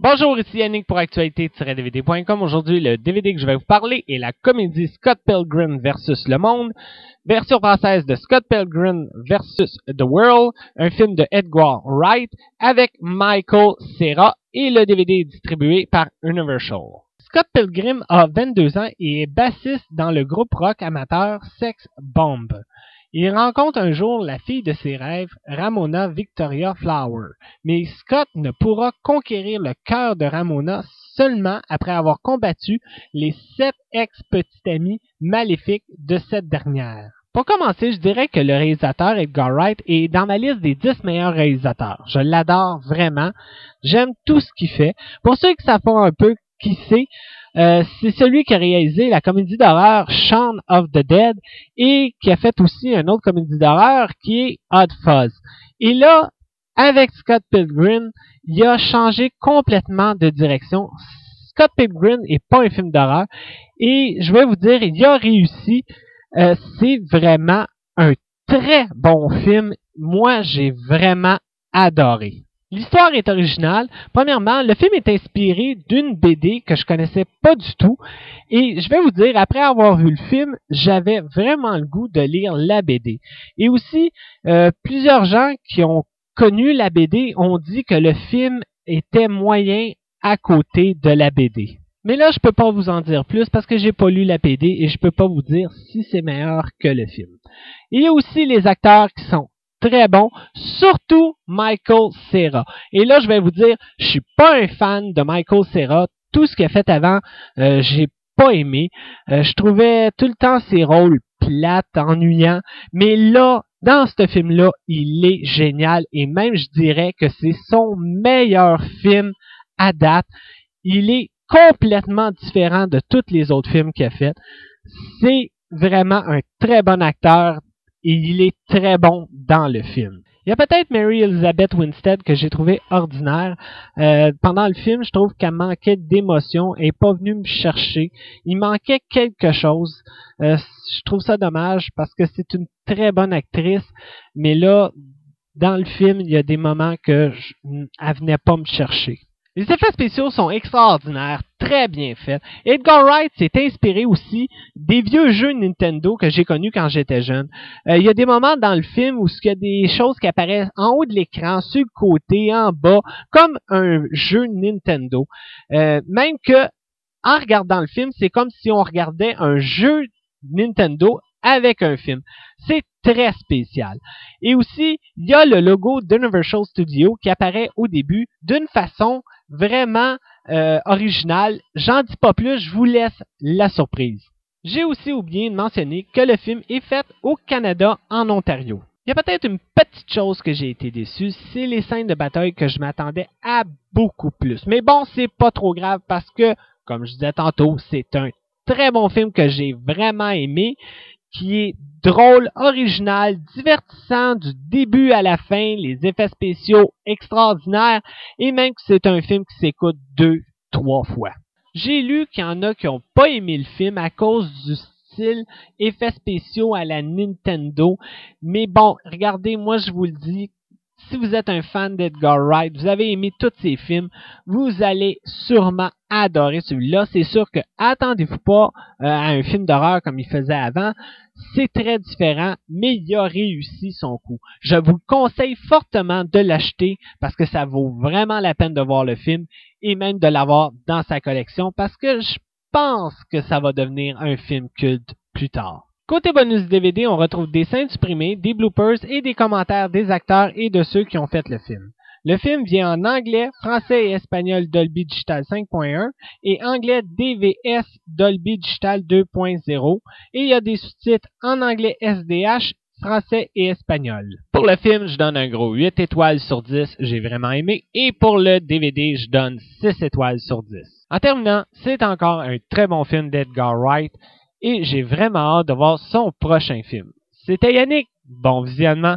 Bonjour, ici Yannick pour Actualité-DVD.com. Aujourd'hui, le DVD que je vais vous parler est la comédie Scott Pilgrim vs. Le Monde, version française de Scott Pilgrim vs. The World, un film de Edgar Wright avec Michael Cera et le DVD est distribué par Universal. Scott Pilgrim a 22 ans et est bassiste dans le groupe rock amateur Sex Bomb. Il rencontre un jour la fille de ses rêves, Ramona Victoria Flower, mais Scott ne pourra conquérir le cœur de Ramona seulement après avoir combattu les 7 ex-petits amis maléfiques de cette dernière. Pour commencer, je dirais que le réalisateur Edgar Wright est dans ma liste des 10 meilleurs réalisateurs. Je l'adore vraiment. J'aime tout ce qu'il fait. Pour ceux qui savent pas un peu qui c'est celui qui a réalisé la comédie d'horreur Shaun of the Dead et qui a fait aussi une autre comédie d'horreur qui est Hot Fuzz. Et là, avec Scott Pilgrim, il a changé complètement de direction. Scott Pilgrim n'est pas un film d'horreur et je vais vous dire, il a réussi. C'est vraiment un très bon film. Moi, j'ai vraiment adoré. L'histoire est originale. Premièrement, le film est inspiré d'une BD que je connaissais pas du tout. Et je vais vous dire, après avoir vu le film, j'avais vraiment le goût de lire la BD. Et aussi, plusieurs gens qui ont connu la BD ont dit que le film était moyen à côté de la BD. Mais là, je peux pas vous en dire plus parce que j'ai pas lu la BD et je peux pas vous dire si c'est meilleur que le film. Il y a aussi les acteurs qui sont très bon, surtout Michael Cera. Et là, je vais vous dire, je suis pas un fan de Michael Cera. Tout ce qu'il a fait avant, j'ai pas aimé. Je trouvais tout le temps ses rôles plates, ennuyants. Mais là, dans ce film-là, il est génial. Et même, je dirais que c'est son meilleur film à date. Il est complètement différent de tous les autres films qu'il a fait. C'est vraiment un très bon acteur. Et il est très bon dans le film. Il y a peut-être Mary Elizabeth Winstead que j'ai trouvé ordinaire. Pendant le film, je trouve qu'elle manquait d'émotion. Elle n'est pas venue me chercher. Il manquait quelque chose. Je trouve ça dommage parce que c'est une très bonne actrice. Mais là, dans le film, il y a des moments que elle venait pas me chercher. Les effets spéciaux sont extraordinaires, très bien faits. Edgar Wright s'est inspiré aussi des vieux jeux Nintendo que j'ai connus quand j'étais jeune. Il y a des moments dans le film où il y a des choses qui apparaissent en haut de l'écran, sur le côté, en bas, comme un jeu Nintendo. Même que, en regardant le film, c'est comme si on regardait un jeu Nintendo avec un film. C'est très spécial. Et aussi, il y a le logo d'Universal Studios qui apparaît au début d'une façon vraiment originale. J'en dis pas plus, je vous laisse la surprise. J'ai aussi oublié de mentionner que le film est fait au Canada, en Ontario. Il y a peut-être une petite chose que j'ai été déçu, c'est les scènes de bataille que je m'attendais à beaucoup plus. Mais bon, c'est pas trop grave parce que, comme je disais tantôt, c'est un très bon film que j'ai vraiment aimé, qui est drôle, original, divertissant du début à la fin, les effets spéciaux extraordinaires, et même que c'est un film qui s'écoute 2-3 fois. J'ai lu qu'il y en a qui n'ont pas aimé le film à cause du style effets spéciaux à la Nintendo, mais bon, regardez, moi je vous le dis, si vous êtes un fan d'Edgar Wright, vous avez aimé tous ses films, vous allez sûrement adorer celui-là. C'est sûr que attendez-vous pas à un film d'horreur comme il faisait avant. C'est très différent, mais il a réussi son coup. Je vous conseille fortement de l'acheter parce que ça vaut vraiment la peine de voir le film et même de l'avoir dans sa collection parce que je pense que ça va devenir un film culte plus tard. Côté bonus DVD, on retrouve des scènes supprimées, des bloopers et des commentaires des acteurs et de ceux qui ont fait le film. Le film vient en anglais, français et espagnol Dolby Digital 5.1 et anglais DVS Dolby Digital 2.0 et il y a des sous-titres en anglais SDH, français et espagnol. Pour le film, je donne un gros 8 étoiles sur 10, j'ai vraiment aimé, et pour le DVD, je donne 6 étoiles sur 10. En terminant, c'est encore un très bon film d'Edgar Wright, et j'ai vraiment hâte de voir son prochain film. C'était Yannick. Bon visionnement.